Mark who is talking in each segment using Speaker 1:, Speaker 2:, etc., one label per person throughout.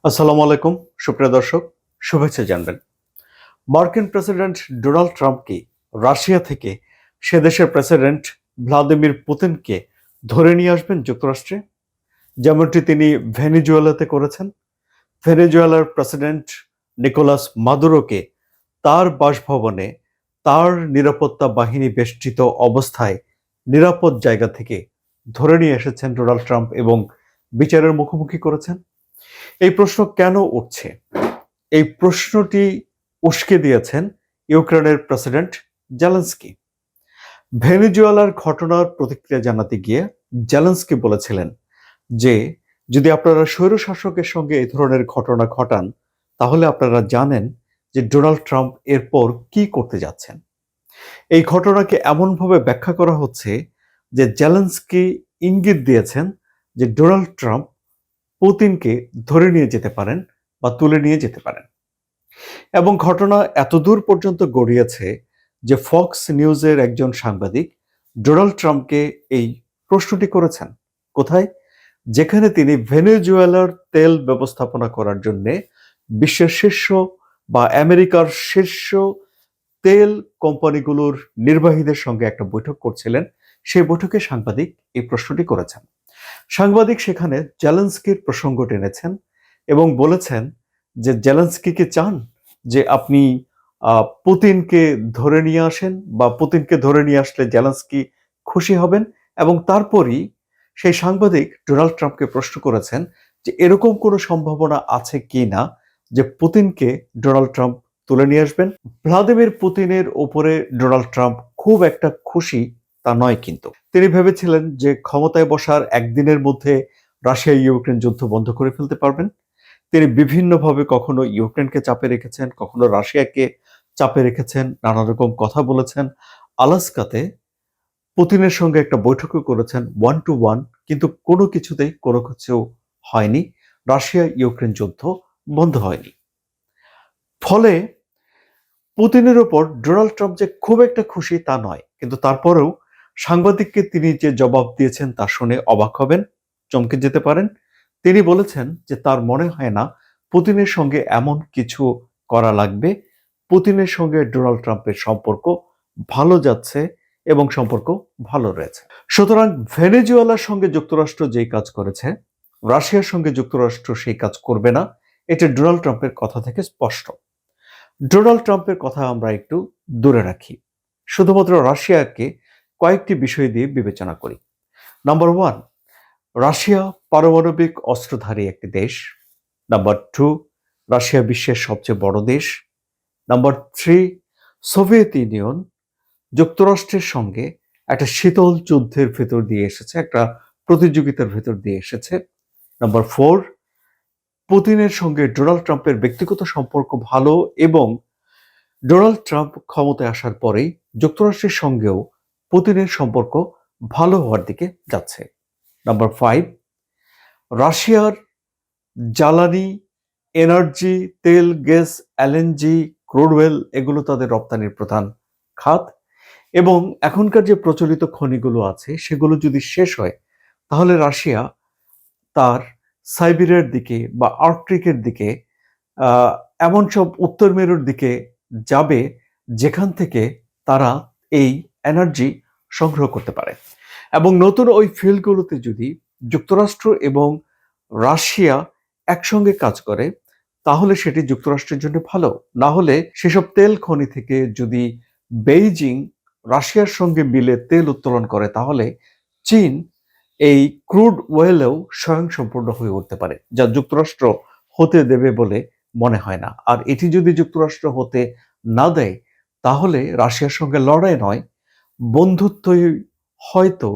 Speaker 1: আসসালামু আলাইকুম সুপ্রিয় দর্শক, শুভেচ্ছা জানবেন। মার্কিন প্রেসিডেন্ট ডোনাল্ড ট্রাম্পকে রাশিয়া থেকে সে দেশের প্রেসিডেন্ট ভ্লাদিমির পুতিনকে ধরে নিয়ে আসবেন যুক্তরাষ্ট্রে, যেমনটি তিনি ভেনেজুয়েলাতে করেছেন। ভেনেজুয়েলার প্রেসিডেন্ট নিকোলাস মাদুরোকে তার বাসভবনে তার নিরাপত্তা বাহিনী বেষ্টিত অবস্থায় নিরাপদ জায়গা থেকে ধরে নিয়ে এসেছেন ডোনাল্ড ট্রাম্প এবং বিচারের মুখোমুখি করেছেন। এই প্রশ্ন কেন উঠছে? এই প্রশ্নটি উস্কে দিয়েছেন ইউক্রেনের প্রেসিডেন্ট জেলেনস্কি। ভেনেজুয়েলার ঘটনার প্রতিক্রিয়া জানাতে গিয়ে জেলেনস্কি বলেছিলেন যে যদি আপনারা স্বৈরশাসকের সঙ্গে এই ধরনের ঘটনা ঘটান, তাহলে আপনারা জানেন যে ডোনাল্ড ট্রাম্প এরপর কি করতে যাচ্ছেন। এই ঘটনাকে এমনভাবে ব্যাখ্যা করা হচ্ছে যে জেলেনস্কি ইঙ্গিত দিয়েছেন যে ডোনাল্ড ট্রাম্প পুতিনকে ধরে নিয়ে যেতে পারেন বা তুলে নিয়ে যেতে পারেন। এবং ঘটনা এতদূর পর্যন্ত গড়িয়েছে যে ফক্স নিউজের একজন সাংবাদিক ডোনাল্ড ট্রাম্পকে এই প্রশ্নটি করেছেন। কোথায়? যেখানে তিনি ভেনেজুয়েলার তেল ব্যবস্থাপনা করার জন্য বিশ্বের শীর্ষ বা আমেরিকার শীর্ষ তেল কোম্পানিগুলোর নির্বাহীদের সঙ্গে একটা বৈঠক করছিলেন। সেই বৈঠকে সাংবাদিক এই প্রশ্নটি করেছেন। সাংবাদিক সেখানে জেলেনস্কির প্রসঙ্গ টেনেছেন এবং বলেছেন যে জেলেনস্কিকে চান যে আপনি পুতিনকে ধরে নিয়ে আসেন, বা পুতিনকে ধরে নিয়ে আসলে জেলেনস্কি খুশি হবেন। এবং তারপরই সেই সাংবাদিক ডোনাল্ড ট্রাম্পকে প্রশ্ন করেছেন যে এরকম কোনো সম্ভাবনা আছে কি না যে পুতিনকে ডোনাল্ড ট্রাম্প তুলে নিয়ে আসবেন। ভ্লাদিমির পুতিনের উপরে ডোনাল্ড ট্রাম্প খুব একটা খুশি তা নয়, কিন্তু তিনি ভেবেছিলেন যে ক্ষমতায় বসার একদিনের মধ্যে রাশিয়া ইউক্রেন যুদ্ধ বন্ধ করে ফেলতে পারবেন। তিনি বিভিন্নভাবে কখনো ইউক্রেনকে চাপে রেখেছেন, কখনো রাশিয়াকে চাপে রেখেছেন, নানা রকম কথা বলেছেন। আলাস্কাতে পুতিনের সঙ্গে একটা বৈঠকও করেছেন ওয়ান টু ওয়ান, কিন্তু কোনো কিছুতেই কোনো কিছু হয়নি। রাশিয়া ইউক্রেন যুদ্ধ বন্ধ হয়নি। ফলে পুতিনের ওপর ডোনাল্ড ট্রাম্প যে খুব একটা খুশি তা নয়, কিন্তু তারপরেও সাংবাদিককে তিনি যে জবাব দিয়েছেন তা শুনে অবাক হবেন, চমকে যেতে পারেন। তিনি বলেছেন যে তার মনে হয় না পুতিনের সঙ্গে এমন কিছু করা লাগবে। পুতিনের সঙ্গে ডোনাল্ড ট্রাম্পের সম্পর্ক ভালো যাচ্ছে এবং সম্পর্ক ভালো রয়েছে। সুতরাং ভেনেজুয়েলার সঙ্গে যুক্তরাষ্ট্র যেই কাজ করেছে, রাশিয়ার সঙ্গে যুক্তরাষ্ট্র সেই কাজ করবে না। এটা ডোনাল্ড ট্রাম্পের কথা থেকে স্পষ্ট। ডোনাল্ড ট্রাম্পের কথা আমরা একটু দূরে রাখি, শুধুমাত্র রাশিয়াকে কয়েকটি বিষয় দিয়ে বিবেচনা করি। নাম্বার ওয়ান, রাশিয়া পারমাণবিক অস্ত্রধারী একটি দেশ। নাম্বার টু, রাশিয়া বিশ্বের সবচেয়ে বড় দেশ। নাম্বার থ্রি, সোভিয়েত ইউনিয়ন যুক্তরাষ্ট্রের সঙ্গে একটা শীতল যুদ্ধের ভেতর দিয়ে এসেছে, একটা প্রতিযোগিতার ভেতর দিয়ে এসেছে। নাম্বার ফোর, পুতিনের সঙ্গে ডোনাল্ড ট্রাম্পের ব্যক্তিগত সম্পর্ক ভালো এবং ডোনাল্ড ট্রাম্প ক্ষমতায় আসার পরেই যুক্তরাষ্ট্রের সঙ্গেও পুতিনের সম্পর্ক ভালো হওয়ার দিকে যাচ্ছে। নাম্বার ফাইভ, রাশিয়ার জ্বালানি, এনার্জি, তেল, গ্যাস, এলএনজি, ক্রুড অয়েল এগুলো তাদের রপ্তানির প্রধান খাত। এবং এখনকার যে প্রচলিত খনিগুলো আছে সেগুলো যদি শেষ হয়, তাহলে রাশিয়া তার সাইবেরিয়ার দিকে বা আর্কটিকের দিকে, এমন সব উত্তর মেরুর দিকে যাবে যেখান থেকে তারা এই এনার্জি সংগ্রহ করতে পারে। এবং নতুন ওই ফিল্ডগুলোতে যদি যুক্তরাষ্ট্র এবং রাশিয়া একসঙ্গে কাজ করে, তাহলে সেটি যুক্তরাষ্ট্রের জন্য ভালো। না হলে সেসব তেল খনি থেকে যদি বেইজিং রাশিয়ার সঙ্গে মিলে তেল উত্তোলন করে, তাহলে চীন এই ক্রুড অয়েলেও স্বয়ংসম্পূর্ণ হয়ে উঠতে পারে, যা যুক্তরাষ্ট্র হতে দেবে বলে মনে হয় না। আর এটি যদি যুক্তরাষ্ট্র হতে না দেয়, তাহলে রাশিয়ার সঙ্গে লড়াই নয়, বন্ধুত্বই হয়তো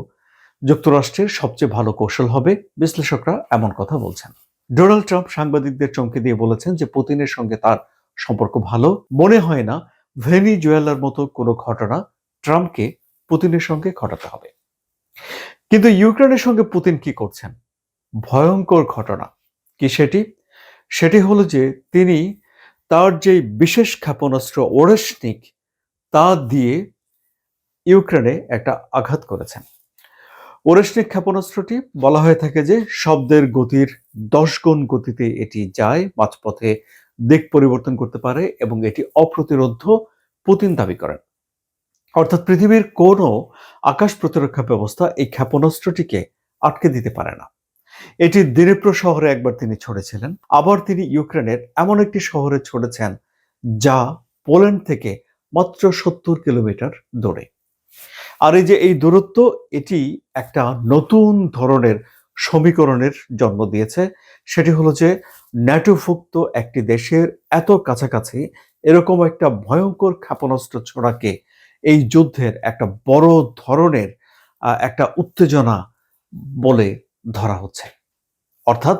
Speaker 1: যুক্তরাষ্ট্রের সবচেয়ে ভালো কৌশল হবে। বিশ্লেষকরা এমন কথা বলছেন। ডোনাল্ড ট্রাম্প সাংবাদিকদের চমকে দিয়ে বলেছেন যে পুতিনের সঙ্গে তার সম্পর্ক ভালো। মনে হয় না ভেনিজুয়েলার মতো কোনো ঘটনা ট্রাম্পকে পুতিনের সঙ্গে ঘটাতে হবে। কিন্তু ইউক্রেনের সঙ্গে পুতিন কি করছেন? ভয়ঙ্কর ঘটনা কি সেটি? সেটি হলো যে তিনি তার যে বিশেষ ক্ষেপণাস্ত্র ওরেশনিক তা দিয়ে ইউক্রেনে একটা আঘাত করেছেন। ওরেশনিক ক্ষেপণাস্ত্রটি বলা হয়ে থাকে যে শব্দের গতির 10 গুণ গতিতে এটি যায়, মাঝপথে দিক পরিবর্তন করতে পারে এবং এটি অপ্রতিরোধ্য, পুতিন দাবি করেন। অর্থাৎ পৃথিবীর কোনো আকাশ প্রতিরক্ষা ব্যবস্থা এই ক্ষেপণাস্ত্রটিকে আটকে দিতে পারে না। এটি দিনেপ্রো শহরে একবার তিনি ছড়েছিলেন, আবার তিনি ইউক্রেনের এমন একটি শহরে ছড়েছেন যা পোল্যান্ড থেকে মাত্র 70 কিলোমিটার দূরে। আর এই যে এই দূরত্ব, এটি একটা নতুন ধরনের সমীকরণের জন্ম দিয়েছে। সেটি হলো যে ন্যাটোভুক্ত একটি দেশের এত কাছাকাছি এরকম একটা ভয়ঙ্কর ক্ষেপণাস্ত্র ছোড়াকে এই যুদ্ধের একটা বড় ধরনের একটা উত্তেজনা বলে ধরা হচ্ছে। অর্থাৎ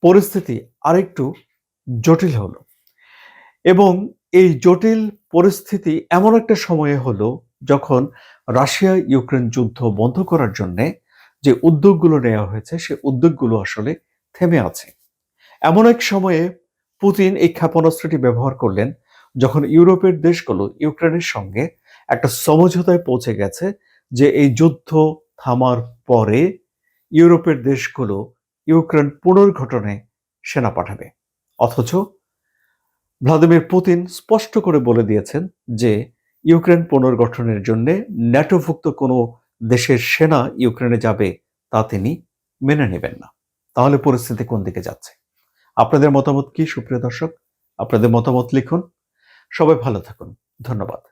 Speaker 1: পরিস্থিতি আরেকটু জটিল হলো, এবং এই জটিল পরিস্থিতি এমন একটা সময়ে হলো যখন রাশিয়া ইউক্রেন যুদ্ধ বন্ধ করার জন্য যে উদ্যোগগুলো নেওয়া হয়েছে সে উদ্যোগগুলো আসলে থেমে আছে। এমন এক সময়ে পুতিন এই ক্ষেপণাস্ত্রটি ব্যবহার করলেন যখন ইউরোপের দেশগুলো ইউক্রেনের সঙ্গে একটা সমঝোতায় পৌঁছে গেছে যে এই যুদ্ধ থামার পরে ইউরোপের দেশগুলো ইউক্রেন পুনর্গঠনে সেনা পাঠাবে। অথচ ভ্লাদিমির পুতিন স্পষ্ট করে বলে দিয়েছেন যে ইউক্রেন পুনর্গঠনের জন্য ন্যাটোভুক্ত কোনো দেশের সেনা ইউক্রেনে যাবে তা তিনি মেনে নেবেন না। তাহলে পরিস্থিতি কোন দিকে যাচ্ছে? আপনাদের মতামত কি সুপ্রিয় দর্শক? আপনাদের মতামত লিখুন। সবাই ভালো থাকুন। ধন্যবাদ।